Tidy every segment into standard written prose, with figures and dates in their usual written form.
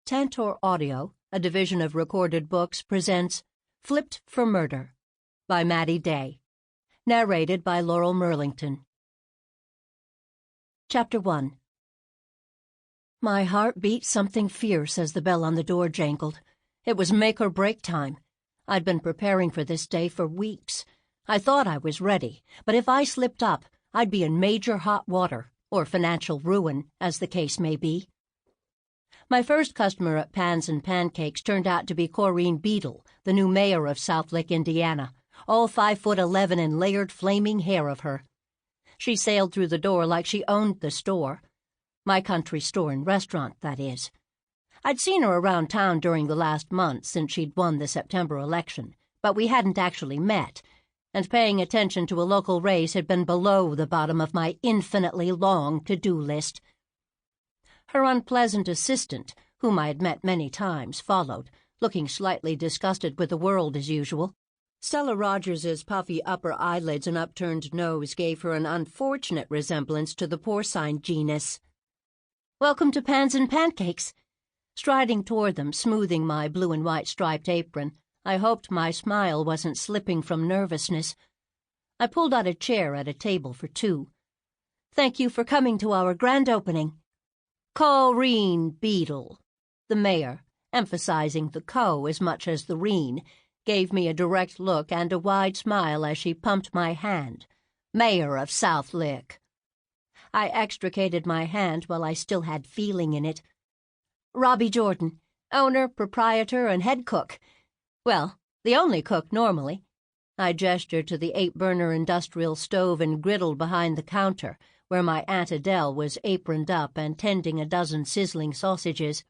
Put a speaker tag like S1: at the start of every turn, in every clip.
S1: Tantor Audio, a division of Recorded Books, presents Flipped for Murder by Maddie Day, narrated by Laural Merlington. Chapter 1. My heart beat something fierce as the bell on the door jangled. It was make-or-break time. I'd been preparing for this day for weeks. I thought I was ready, but if I slipped up, I'd be in major hot water, or financial ruin, as the case may be. My first customer at Pans and Pancakes turned out to be Corinne Beadle, the new mayor of Southlake, Indiana, all 5'11" and layered flaming hair of her. She sailed through the door like she owned the store. My country store and restaurant, that is. I'd seen her around town during the last month since she'd won the September election, but we hadn't actually met, and paying attention to a local race had been below the bottom of my infinitely long to-do list. Her unpleasant assistant, whom I had met many times, followed, looking slightly disgusted with the world as usual. Stella Rogers's puffy upper eyelids and upturned nose gave her an unfortunate resemblance to the porcine genus. "Welcome to Pans and Pancakes." Striding toward them, smoothing my blue and white striped apron, I hoped my smile wasn't slipping from nervousness. I pulled out a chair at a table for two. "Thank you for coming to our grand opening." "Corinne Beadle," the mayor, emphasizing the co as much as the reen, gave me a direct look and a wide smile as she pumped my hand. "Mayor of Southlake." I extricated my hand while I still had feeling in it. "Robbie Jordan, owner, proprietor, and head cook. Well, the only cook normally." I gestured to the 8-burner industrial stove and griddle behind the counter, where my Aunt Adele was aproned up and tending a dozen sizzling sausages.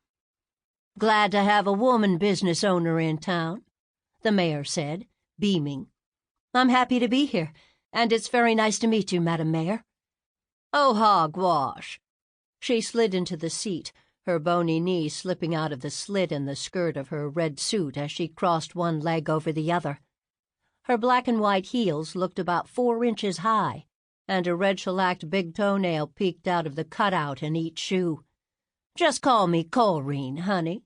S1: "Glad to have a woman business owner in town," the mayor said, beaming. "I'm happy to be here, and it's very nice to meet you, Madam Mayor." "Oh, hogwash." She slid into the seat, her bony knee slipping out of the slit in the skirt of her red suit as she crossed one leg over the other. Her black and white heels looked about 4 inches high, and a red shellacked big toenail peeked out of the cutout in each shoe. "Just call me Corinne, honey."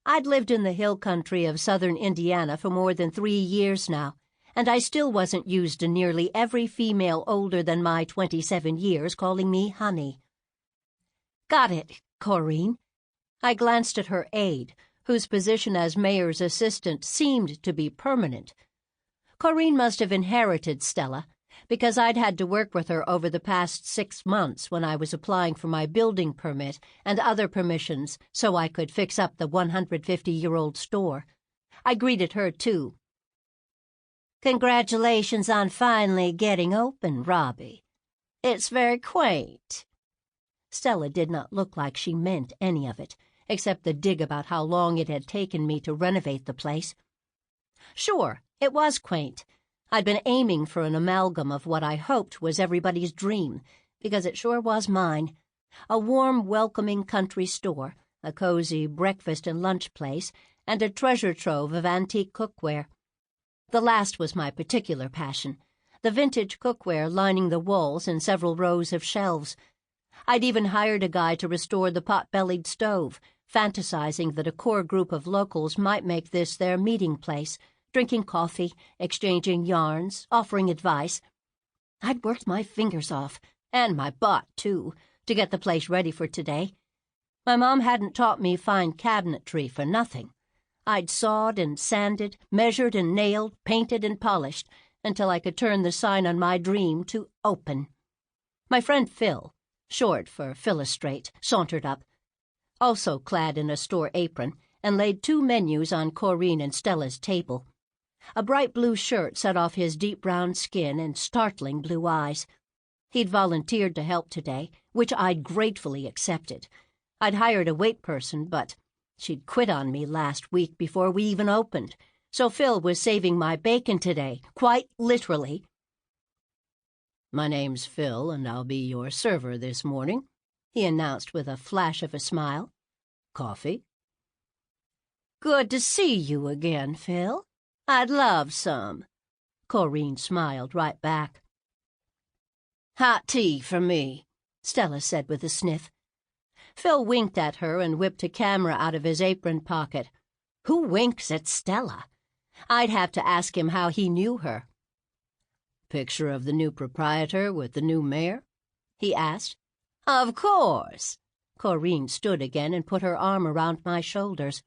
S1: I'd lived in the hill country of southern Indiana for more than 3 years now, and I still wasn't used to nearly every female older than my 27 years calling me honey. "Got it, Corinne." I glanced at her aide, whose position as mayor's assistant seemed to be permanent. Corinne must have inherited Stella, because I'd had to work with her over the past 6 months when I was applying for my building permit and other permissions so I could fix up the 150-year-old store. I greeted her, too. "Congratulations on finally getting open, Robbie. It's very quaint." Stella did not look like she meant any of it, except the dig about how long it had taken me to renovate the place. Sure, it was quaint. I'd been aiming for an amalgam of what I hoped was everybody's dream, because it sure was mine. A warm, welcoming country store, a cozy breakfast and lunch place, and a treasure trove of antique cookware. The last was my particular passion, the vintage cookware lining the walls in several rows of shelves. I'd even hired a guy to restore the pot-bellied stove, fantasizing that a core group of locals might make this their meeting place, drinking coffee, exchanging yarns, offering advice. I'd worked my fingers off, and my butt, too, to get the place ready for today. My mom hadn't taught me fine cabinetry for nothing. I'd sawed and sanded, measured and nailed, painted and polished, until I could turn the sign on my dream to open. My friend Phil, short for Philostrate, sauntered up, also clad in a store apron, and laid 2 menus on Corinne and Stella's table. A bright blue shirt set off his deep brown skin and startling blue eyes. He'd volunteered to help today, which I'd gratefully accepted. I'd hired a wait person, but she'd quit on me last week before we even opened, so Phil was saving my bacon today, quite literally. "My name's Phil, and I'll be your server this morning," he announced with a flash of a smile. "Coffee?" "Good to see you again, Phil. I'd love some." Corinne smiled right back. "Hot tea for me," Stella said with a sniff. Phil winked at her and whipped a camera out of his apron pocket. Who winks at Stella? I'd have to ask him how he knew her. "Picture of the new proprietor with the new mayor?" he asked. "Of course." Corinne stood again and put her arm around my shoulders.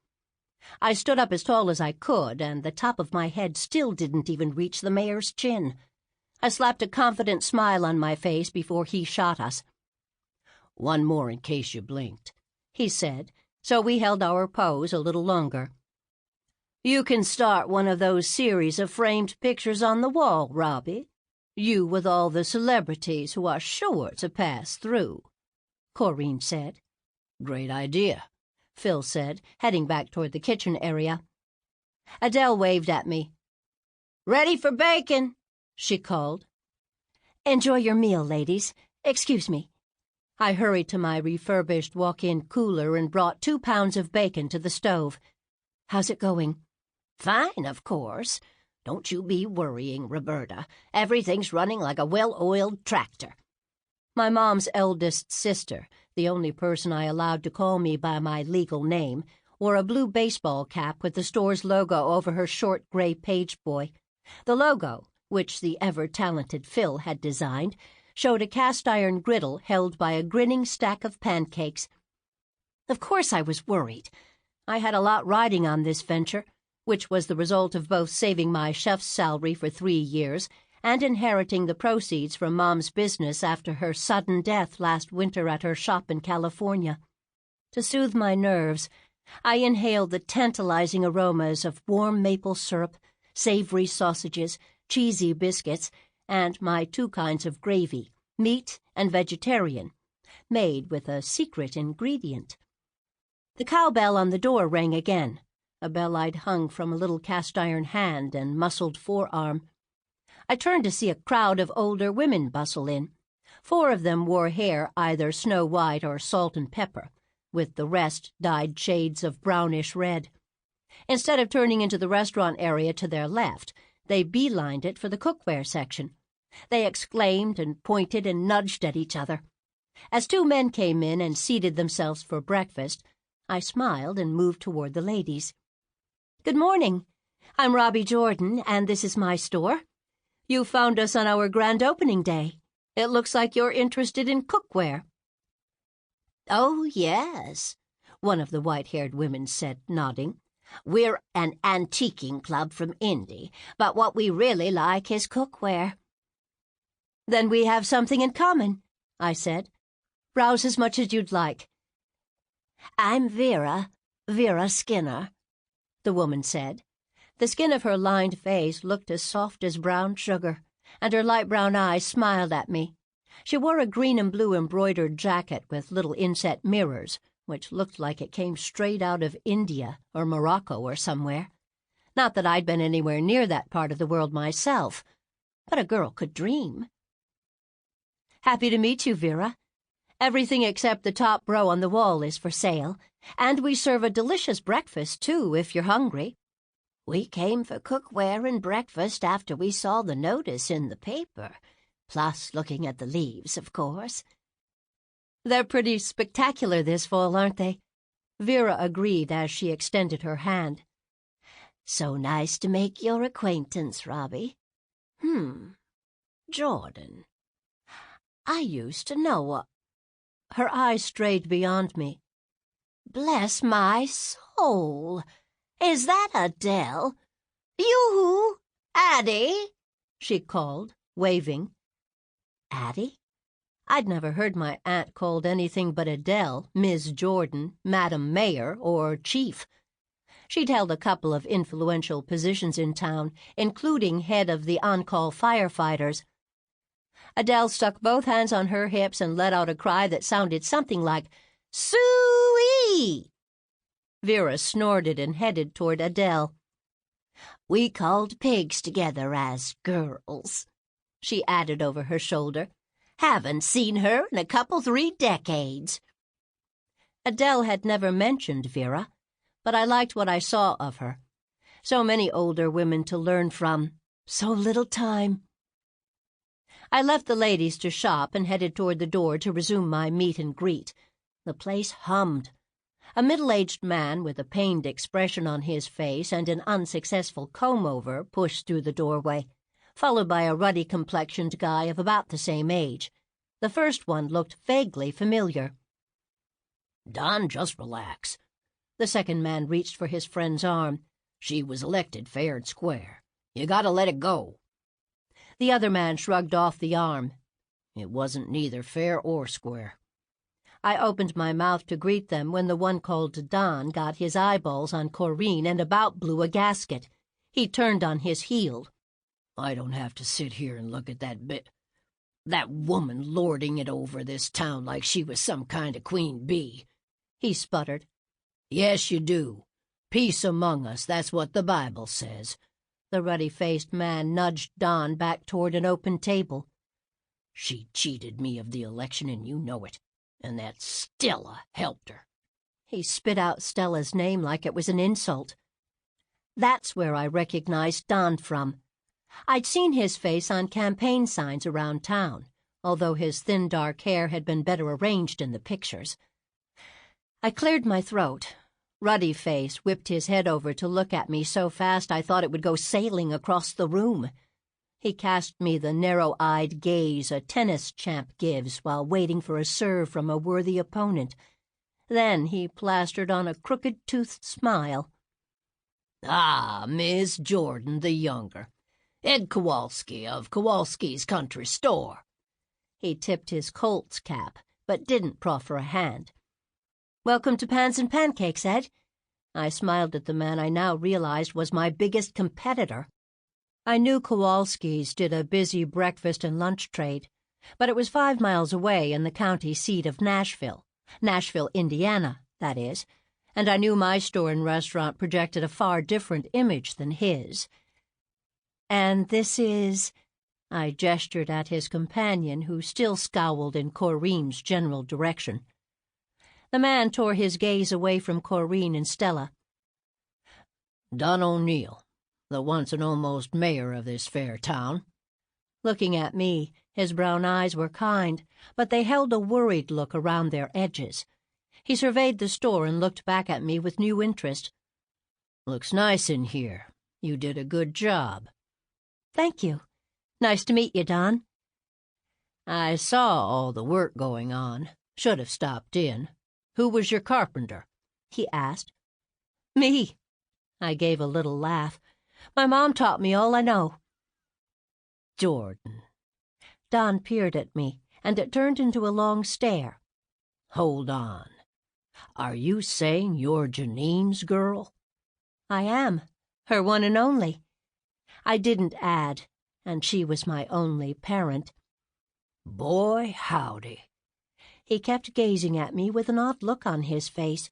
S1: I stood up as tall as I could, and the top of my head still didn't even reach the mayor's chin. I slapped a confident smile on my face before he shot us. "One more in case you blinked," he said, so we held our pose a little longer. "You can start one of those series of framed pictures on the wall, Robbie. You with all the celebrities who are sure to pass through," Corinne said. "Great idea," Phil said, heading back toward the kitchen area. Adele waved at me. "Ready for bacon," she called. "Enjoy your meal, ladies. Excuse me." I hurried to my refurbished walk-in cooler and brought 2 pounds of bacon to the stove. "How's it going?" "Fine, of course. Don't you be worrying, Roberta. Everything's running like a well-oiled tractor." My mom's eldest sister, the only person I allowed to call me by my legal name, wore a blue baseball cap with the store's logo over her short gray page boy. The logo, which the ever-talented Phil had designed, showed a cast-iron griddle held by a grinning stack of pancakes. Of course I was worried. I had a lot riding on this venture, which was the result of both saving my chef's salary for 3 years and inheriting the proceeds from Mom's business after her sudden death last winter at her shop in California. To soothe my nerves, I inhaled the tantalizing aromas of warm maple syrup, savory sausages, cheesy biscuits, and my 2 kinds of gravy, meat and vegetarian, made with a secret ingredient. The cowbell on the door rang again, a bell I'd hung from a little cast-iron hand and muscled forearm. I turned to see a crowd of older women bustle in. 4 of them wore hair either snow-white or salt and pepper, with the rest dyed shades of brownish red. Instead of turning into the restaurant area to their left, they beelined it for the cookware section. They exclaimed and pointed and nudged at each other. As 2 men came in and seated themselves for breakfast, I smiled and moved toward the ladies. "Good morning. I'm Robbie Jordan, and this is my store. You found us on our grand opening day. It looks like you're interested in cookware." "Oh, yes," one of the white-haired women said, nodding. "We're an antiquing club from Indy, but what we really like is cookware." "Then we have something in common," I said. "Browse as much as you'd like." "I'm Vera Skinner," the woman said. The skin of her lined face looked as soft as brown sugar, and her light brown eyes smiled at me. She wore a green and blue embroidered jacket with little inset mirrors, which looked like it came straight out of India or Morocco or somewhere. Not that I'd been anywhere near that part of the world myself, but a girl could dream. "Happy to meet you, Vera. Everything except the top row on the wall is for sale, and we serve a delicious breakfast, too, if you're hungry." "We came for cookware and breakfast after we saw the notice in the paper, plus looking at the leaves, of course." "They're pretty spectacular this fall, aren't they?" Vera agreed as she extended her hand. "So nice to make your acquaintance, Robbie. Jordan. I used to know a—" Her eyes strayed beyond me. "Bless my soul! Is that Adele? Yoo-hoo! Addie!" she called, waving. Addie? I'd never heard my aunt called anything but Adele, Ms. Jordan, Madam Mayor, or Chief. She'd held a couple of influential positions in town, including head of the on-call firefighters. Adele stuck both hands on her hips and let out a cry that sounded something like, "Soo-ee!" Vera snorted and headed toward Adele. "We called pigs together as girls," she added over her shoulder. "Haven't seen her in a couple 3 decades." Adele had never mentioned Vera, but I liked what I saw of her. So many older women to learn from, so little time. I left the ladies to shop and headed toward the door to resume my meet and greet. The place hummed. A middle-aged man with a pained expression on his face and an unsuccessful comb-over pushed through the doorway, followed by a ruddy-complexioned guy of about the same age. The first one looked vaguely familiar.
S2: "Don, just relax."
S1: The second man reached for his friend's arm.
S2: "She was elected fair and square. You gotta let it go."
S1: The other man shrugged off the arm.
S2: "It wasn't neither fair or square."
S1: I opened my mouth to greet them when the one called Don got his eyeballs on Corrine and about blew a gasket. He turned on his heel.
S2: "I don't have to sit here and look at that woman lording it over this town like she was some kind of queen bee,"
S1: he sputtered.
S2: "Yes, you do. Peace among us, that's what the Bible says."
S1: The ruddy-faced man nudged Don back toward an open table.
S2: "She cheated me of the election, and you know it. And that Stella helped her."
S1: He spit out Stella's name like it was an insult. That's where I recognized Don from. I'd seen his face on campaign signs around town, although his thin dark hair had been better arranged in the pictures. I cleared my throat. Ruddy Face whipped his head over to look at me so fast I thought it would go sailing across the room. He cast me the narrow-eyed gaze a tennis champ gives while waiting for a serve from a worthy opponent. Then he plastered on a crooked-toothed smile.
S2: "Ah, Miss Jordan the younger. Ed Kowalski of Kowalski's Country Store."
S1: He tipped his Colt's cap, but didn't proffer a hand. "Welcome to Pans and Pancakes, Ed." I smiled at the man I now realized was my biggest competitor. I knew Kowalski's did a busy breakfast and lunch trade, but it was 5 miles away in the county seat of Nashville, Indiana, that is, and I knew my store and restaurant projected a far different image than his. "And this is—" I gestured at his companion, who still scowled in Corrine's general direction. The man tore his gaze away from Corrine and Stella.
S2: "Don O'Neill, the once and almost mayor of this fair town."
S1: Looking at me, his brown eyes were kind, but they held a worried look around their edges. He surveyed the store and looked back at me with new interest.
S2: "Looks nice in here. You did a good job."
S1: "Thank you. Nice to meet you, Don."
S2: "I saw all the work going on. Should have stopped in. Who was your carpenter?"
S1: he asked. "Me." I gave a little laugh. "My mom taught me all I know."
S2: "Jordan."
S1: Don peered at me, and it turned into a long stare.
S2: "Hold on. Are you saying you're Janine's girl?"
S1: "I am. Her one and only." I didn't add, and she was my only parent.
S2: "Boy, howdy."
S1: He kept gazing at me with an odd look on his face.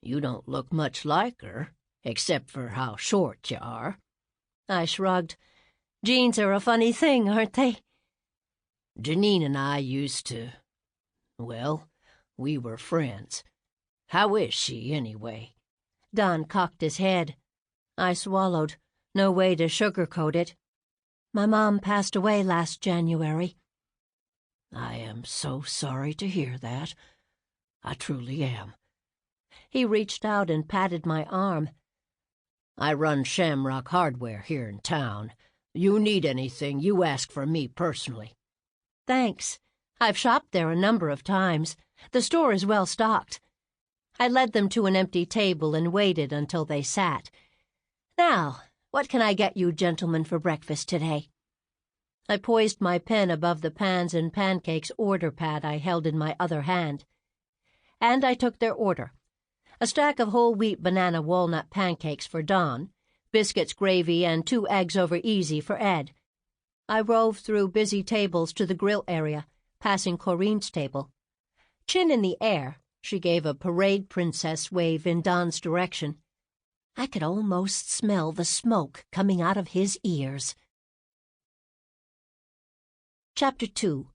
S2: "You don't look much like her, except for how short you are."
S1: I shrugged. "Genes are a funny thing, aren't they?"
S2: "Janine and I used to... well, we were friends. How is she, anyway?"
S1: Don cocked his head. I swallowed. No way to sugarcoat it. "My mom passed away last January."
S2: "I am so sorry to hear that. I truly am."
S1: He reached out and patted my arm.
S2: "I run Shamrock Hardware here in town. You need anything, you ask for me personally."
S1: "Thanks. I've shopped there a number of times. The store is well stocked." I led them to an empty table and waited until they sat. "Now, what can I get you gentlemen for breakfast today?" I poised my pen above the Pans and Pancakes order pad I held in my other hand. And I took their order. A stack of whole wheat banana walnut pancakes for Don, biscuits, gravy, and 2 eggs over easy for Ed. I roved through busy tables to the grill area, passing Corrine's table. Chin in the air, she gave a parade princess wave in Don's direction. I could almost smell the smoke coming out of his ears. Chapter 2.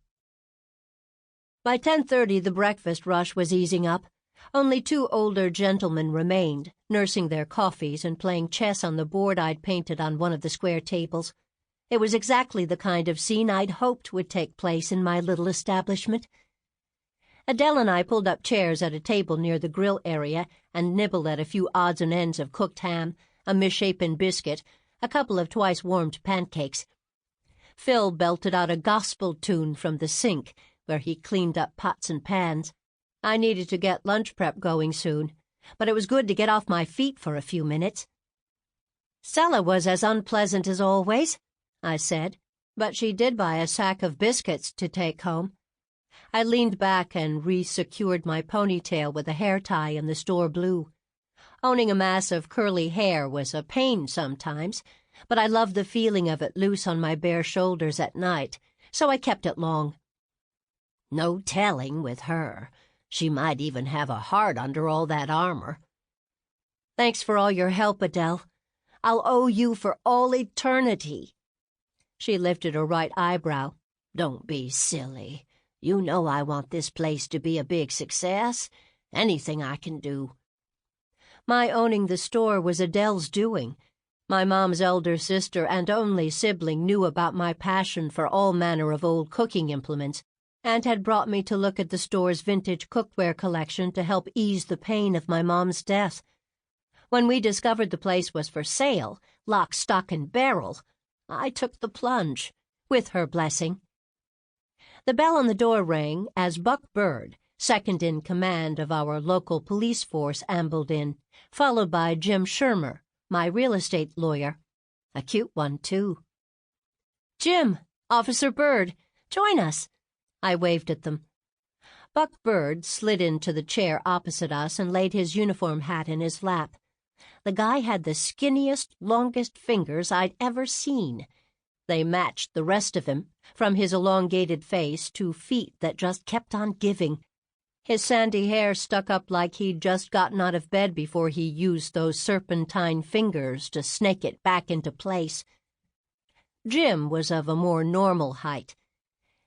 S1: By 10:30 the breakfast rush was easing up. Only 2 older gentlemen remained, nursing their coffees and playing chess on the board I'd painted on one of the square tables. It was exactly the kind of scene I'd hoped would take place in my little establishment. Adele and I pulled up chairs at a table near the grill area and nibbled at a few odds and ends of cooked ham, a misshapen biscuit, a couple of twice-warmed pancakes. Phil belted out a gospel tune from the sink, where he cleaned up pots and pans. I needed to get lunch prep going soon, but it was good to get off my feet for a few minutes. Stella was as unpleasant as always, I said, but she did buy a sack of biscuits to take home. I leaned back and re-secured my ponytail with a hair tie in the store blue. Owning a mass of curly hair was a pain sometimes, but I loved the feeling of it loose on my bare shoulders at night, so I kept it long. No telling with her. She might even have a heart under all that armor. Thanks for all your help, Adele. I'll owe you for all eternity. She lifted her right eyebrow. Don't be silly. You know I want this place to be a big success. Anything I can do. My owning the store was Adele's doing. My mom's elder sister and only sibling knew about my passion for all manner of old cooking implements, and had brought me to look at the store's vintage cookware collection to help ease the pain of my mom's death. When we discovered the place was for sale, lock, stock, and barrel, I took the plunge, with her blessing. The bell on the door rang as Buck Bird, second in command of our local police force, ambled in, followed by Jim Shermer, my real estate lawyer. A cute one, too. "Jim, Officer Bird, join us." I waved at them. Buck Bird slid into the chair opposite us and laid his uniform hat in his lap. The guy had the skinniest, longest fingers I'd ever seen. They matched the rest of him, from his elongated face to feet that just kept on giving. His sandy hair stuck up like he'd just gotten out of bed before he used those serpentine fingers to snake it back into place. Jim was of a more normal height.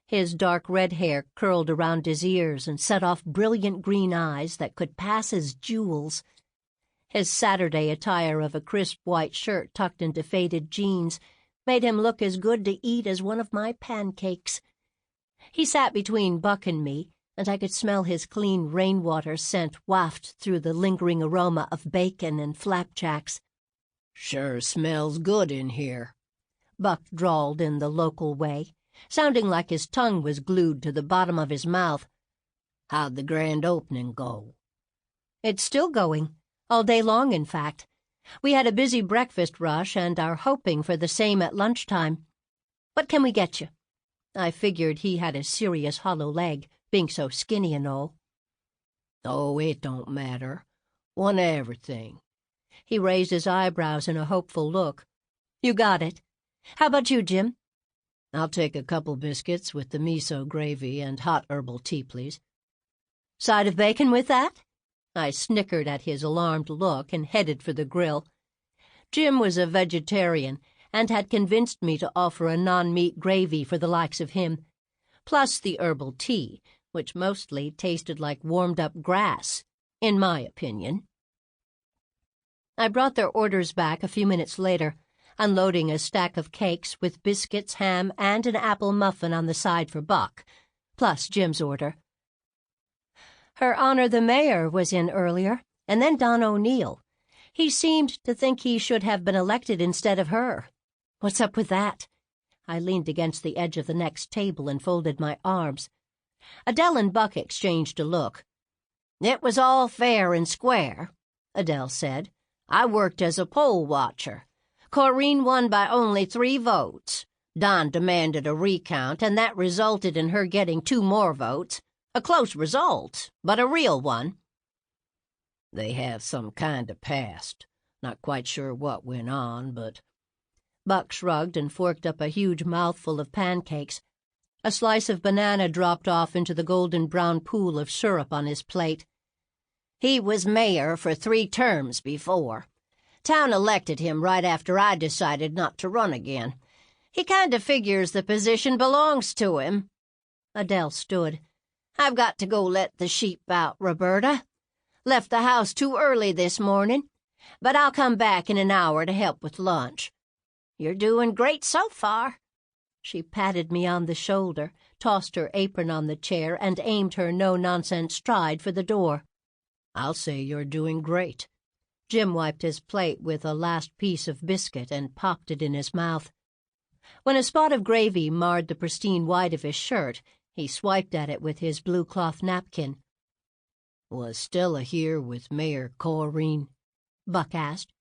S1: His dark red hair curled around his ears and set off brilliant green eyes that could pass as jewels. His Saturday attire of a crisp white shirt tucked into faded jeans made him look as good to eat as one of my pancakes. He sat between Buck and me, and I could smell his clean rainwater scent waft through the lingering aroma of bacon and flapjacks.
S2: "Sure smells good in here,"
S1: Buck drawled in the local way, sounding like his tongue was glued to the bottom of his mouth.
S2: "How'd the grand opening go?"
S1: "It's still going, all day long, in fact. We had a busy breakfast rush and are hoping for the same at lunchtime. What can we get you?" I figured he had a serious hollow leg, being so skinny and all.
S2: "Oh, it don't matter. Want everything."
S1: He raised his eyebrows in a hopeful look. "You got it. How about you, Jim?"
S2: "I'll take a couple biscuits with the miso gravy and hot herbal tea, please."
S1: "Side of bacon with that?" I snickered at his alarmed look and headed for the grill. Jim was a vegetarian and had convinced me to offer a non-meat gravy for the likes of him, plus the herbal tea, which mostly tasted like warmed-up grass, in my opinion. I brought their orders back a few minutes later, unloading a stack of cakes with biscuits, ham, and an apple muffin on the side for Buck, plus Jim's order. Her Honor the Mayor was in earlier, and then Don O'Neill. He seemed to think he should have been elected instead of her. What's up with that? I leaned against the edge of the next table and folded my arms. Adele and Buck exchanged a look.
S2: "It was all fair and square," Adele said. "I worked as a poll watcher. Corrine won by only 3 votes. Don demanded a recount, and that resulted in her getting 2 more votes. A close result, but a real one." "They have some kind of past. Not quite sure what went on, but—"
S1: Buck shrugged and forked up a huge mouthful of pancakes. A slice of banana dropped off into the golden-brown pool of syrup on his plate.
S2: "He was mayor for 3 terms before. Town elected him right after I decided not to run again. He kind of figures the position belongs to him."
S1: Adele stood.
S2: "I've got to go let the sheep out, Roberta. Left the house too early this morning, but I'll come back in an hour to help with lunch. You're doing great so far."
S1: She patted me on the shoulder, tossed her apron on the chair, and aimed her no-nonsense stride for the door.
S2: "I'll say you're doing great."
S1: Jim wiped his plate with a last piece of biscuit and popped it in his mouth. When a spot of gravy marred the pristine white of his shirt, he swiped at it with his blue cloth napkin.
S2: "Was Stella here with Mayor Corrine?"
S1: Buck asked.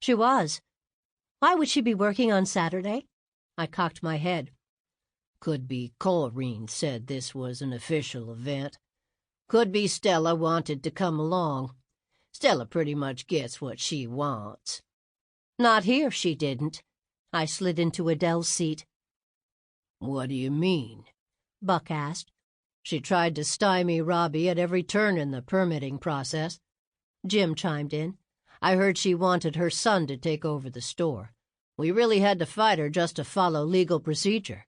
S1: She was. Why would she be working on Saturday? I cocked my head.
S2: Could be Corrine said this was an official event. Could be Stella wanted to come along. Stella pretty much gets what she wants.
S1: Not here, she didn't. I slid into Adele's seat.
S2: "What do you mean?"
S1: Buck asked.
S2: "She tried to stymie Robbie at every turn in the permitting process."
S1: Jim chimed in.
S2: "I heard she wanted her son to take over the store. We really had to fight her just to follow legal procedure."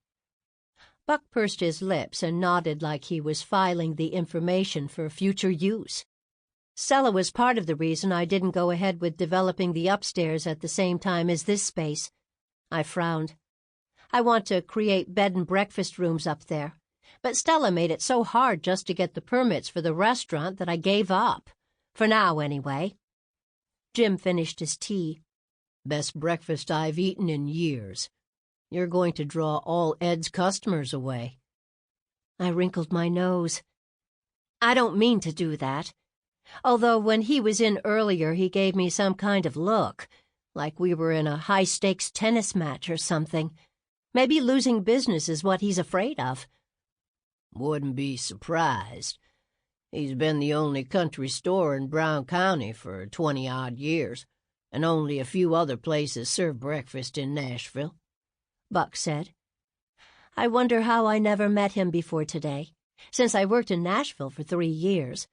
S1: Buck pursed his lips and nodded like he was filing the information for future use. Stella was part of the reason I didn't go ahead with developing the upstairs at the same time as this space. I frowned. I want to create bed and breakfast rooms up there, but Stella made it so hard just to get the permits for the restaurant that I gave up. For now, anyway. Jim finished his tea.
S2: "Best breakfast I've eaten in years. You're going to draw all Ed's customers away."
S1: I wrinkled my nose. I don't mean to do that. Although when he was in earlier, he gave me some kind of look, like we were in a high-stakes tennis match or something. Maybe losing business is what he's afraid of.
S2: "Wouldn't be surprised. He's been the only country store in Brown County for 20-odd years, and only a few other places serve breakfast in Nashville,"
S1: Buck said. I wonder how I never met him before today, since I worked in Nashville for 3 years.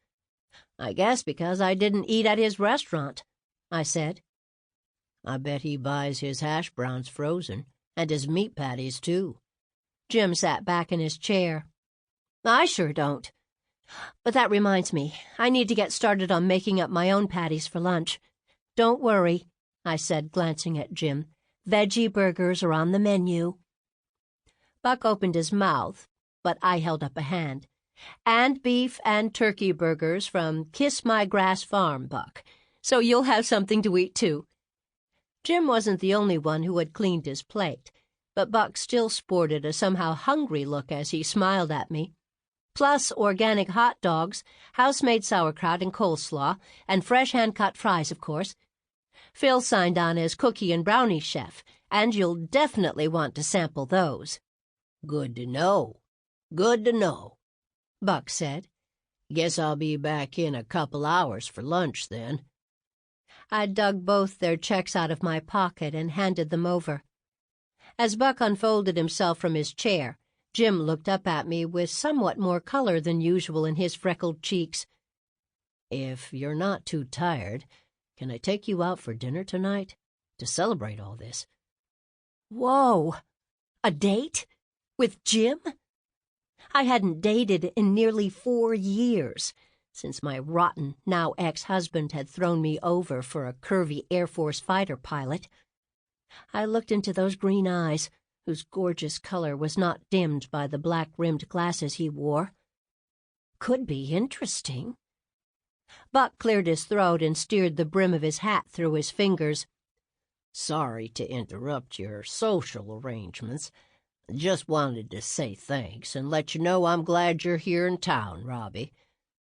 S1: I guess because I didn't eat at his restaurant, I said.
S2: "I bet he buys his hash browns frozen, and his meat patties, too."
S1: Jim sat back in his chair. I sure don't. But that reminds me, I need to get started on making up my own patties for lunch. Don't worry, I said, glancing at Jim. Veggie burgers are on the menu. Buck opened his mouth, but I held up a hand. "And beef and turkey burgers from Kiss My Grass Farm, Buck. So you'll have something to eat, too." Jim wasn't the only one who had cleaned his plate, but Buck still sported a somehow hungry look as he smiled at me. Plus organic hot dogs, house-made sauerkraut and coleslaw, and fresh hand-cut fries, of course. Phil signed on as cookie and brownie chef, and you'll definitely want to sample those.
S2: "Good to know. Good to know,"
S1: Buck said.
S2: "Guess I'll be back in a couple hours for lunch, then."
S1: I dug both their checks out of my pocket and handed them over. As Buck unfolded himself from his chair, Jim looked up at me with somewhat more color than usual in his freckled cheeks.
S2: "If you're not too tired, can I take you out for dinner tonight to celebrate all this?"
S1: Whoa! A date? With Jim? I hadn't dated in nearly 4 years, since my rotten, now ex-husband had thrown me over for a curvy Air Force fighter pilot. I looked into those green eyes, whose gorgeous color was not dimmed by the black-rimmed glasses he wore. Could be interesting. Buck cleared his throat and steered the brim of his hat through his fingers.
S2: "Sorry to interrupt your social arrangements. Just wanted to say thanks and let you know I'm glad you're here in town, Robbie.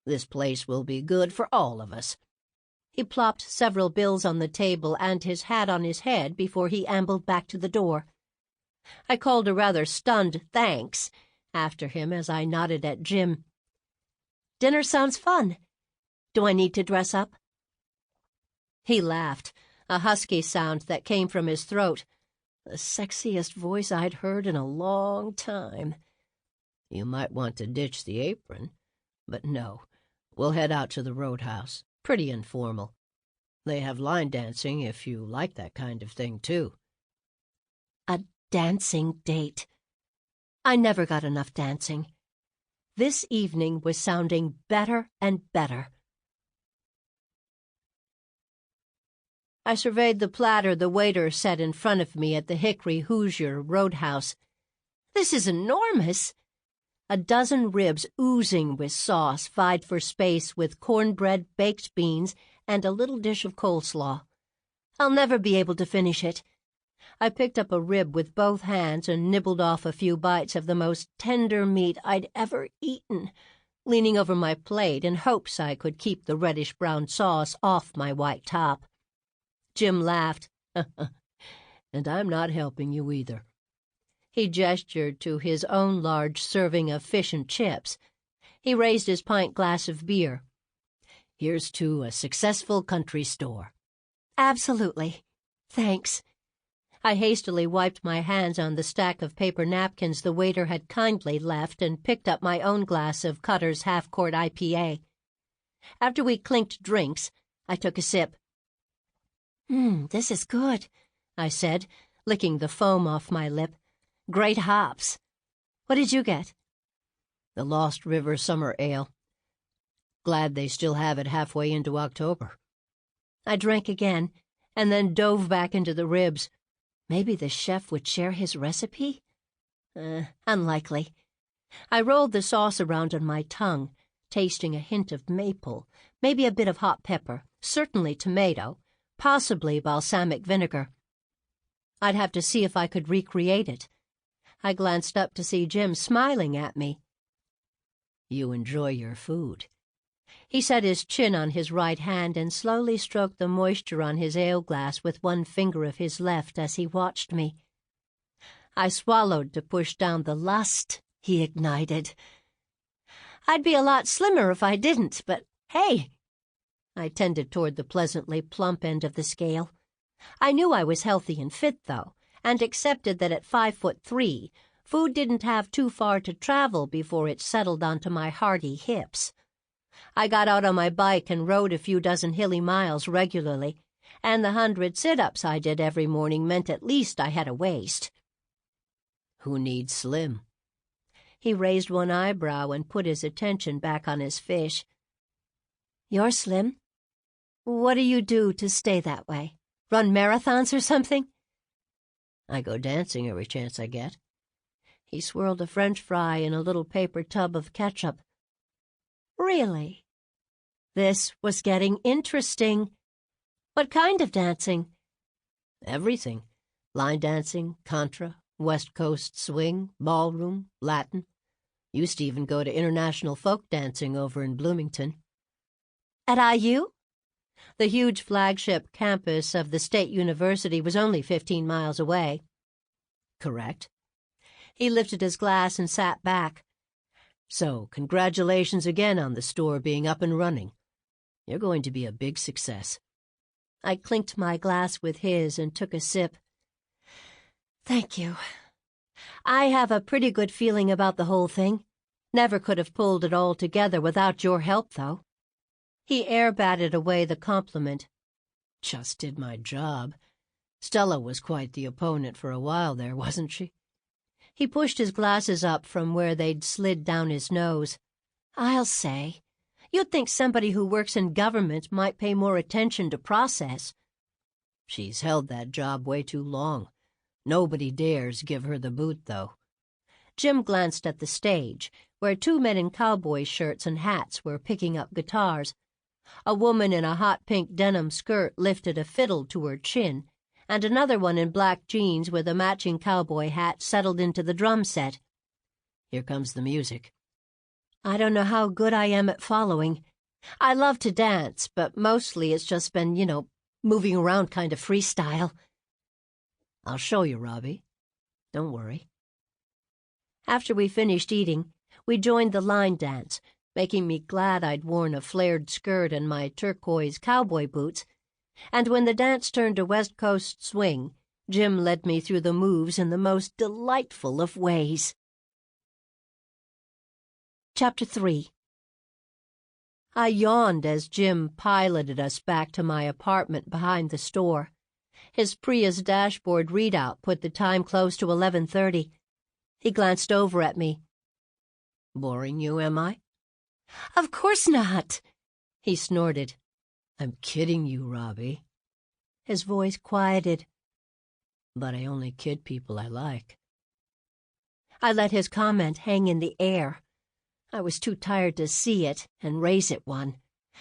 S2: This place will be good for all of us."
S1: He plopped several bills on the table and his hat on his head before he ambled back to the door. I called a rather stunned thanks after him as I nodded at Jim. "Dinner sounds fun. Do I need to dress up?" He laughed, a husky sound that came from his throat. The sexiest voice I'd heard in a long time.
S2: "You might want to ditch the apron, but no, we'll head out to the roadhouse. Pretty informal. They have line dancing if you like that kind of thing, too."
S1: A dancing date. I never got enough dancing. This evening was sounding better and better. I surveyed the platter the waiter set in front of me at the Hickory Hoosier Roadhouse. This is enormous. A dozen ribs oozing with sauce vied for space with cornbread, baked beans, and a little dish of coleslaw. I'll never be able to finish it. I picked up a rib with both hands and nibbled off a few bites of the most tender meat I'd ever eaten, leaning over my plate in hopes I could keep the reddish-brown sauce off my white top. Jim laughed. "And I'm not helping you either." He gestured to his own large serving of fish and chips. He raised his pint glass of beer. "Here's to a successful country store." "Absolutely. Thanks." I hastily wiped my hands on the stack of paper napkins the waiter had kindly left and picked up my own glass of Cutter's half-quart IPA. After we clinked drinks, I took a sip. This is good," I said, licking the foam off my lip. "Great hops. What did you get?" "The Lost River Summer Ale. Glad they still have it halfway into October." I drank again, and then dove back into the ribs. Maybe the chef would share his recipe? Unlikely. I rolled the sauce around on my tongue, tasting a hint of maple, maybe a bit of hot pepper, certainly tomato, possibly balsamic vinegar. I'd have to see if I could recreate it. I glanced up to see Jim smiling at me. "You enjoy your food." He set his chin on his right hand and slowly stroked the moisture on his ale glass with one finger of his left as he watched me. I swallowed to push down the lust he ignited. "I'd be a lot slimmer if I didn't, but hey!" I tended toward the pleasantly plump end of the scale. I knew I was healthy and fit, though, and accepted that at 5'3", food didn't have too far to travel before it settled onto my hardy hips. I got out on my bike and rode a few dozen hilly miles regularly, and the 100 sit-ups I did every morning meant at least I had a waist. "Who needs slim?" He raised one eyebrow and put his attention back on his fish. "You're slim. What do you do to stay that way? Run marathons or something?" "I go dancing every chance I get." He swirled a French fry in a little paper tub of ketchup. "Really?" This was getting interesting. "What kind of dancing?" "Everything. Line dancing, contra, West Coast swing, ballroom, Latin. Used to even go to international folk dancing over in Bloomington." "At IU?" The huge flagship campus of the State University was only 15 miles away. "Correct." He lifted his glass and sat back. "So, congratulations again on the store being up and running. You're going to be a big success." I clinked my glass with his and took a sip. "Thank you. I have a pretty good feeling about the whole thing. Never could have pulled it all together without your help, though." He air-batted away the compliment. "Just did my job. Stella was quite the opponent for a while there, wasn't she?" He pushed his glasses up from where they'd slid down his nose. "I'll say. You'd think somebody who works in government might pay more attention to process." "She's held that job way too long. Nobody dares give her the boot, though." Jim glanced at the stage, where 2 men in cowboy shirts and hats were picking up guitars. A woman in a hot pink denim skirt lifted a fiddle to her chin, and another one in black jeans with a matching cowboy hat settled into the drum set. "Here comes the music." I don't know how good I am at following. I love to dance, but mostly it's just been, moving around kind of freestyle. "I'll show you, Robbie. Don't worry." After we finished eating, we joined the line dance, making me glad I'd worn a flared skirt and my turquoise cowboy boots. And when the dance turned to West Coast swing, Jim led me through the moves in the most delightful of ways. Chapter 3. I yawned as Jim piloted us back to my apartment behind the store. His Prius dashboard readout put the time close to 11:30. He glanced over at me. "Boring you, am I?" "Of course not," he snorted. "I'm kidding you, Robbie." His voice quieted. "But I only kid people I like." I let his comment hang in the air. I was too tired to see it and raise it one,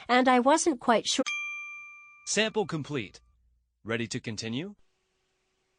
S1: and I wasn't quite sure.
S3: Sample complete. Ready to continue?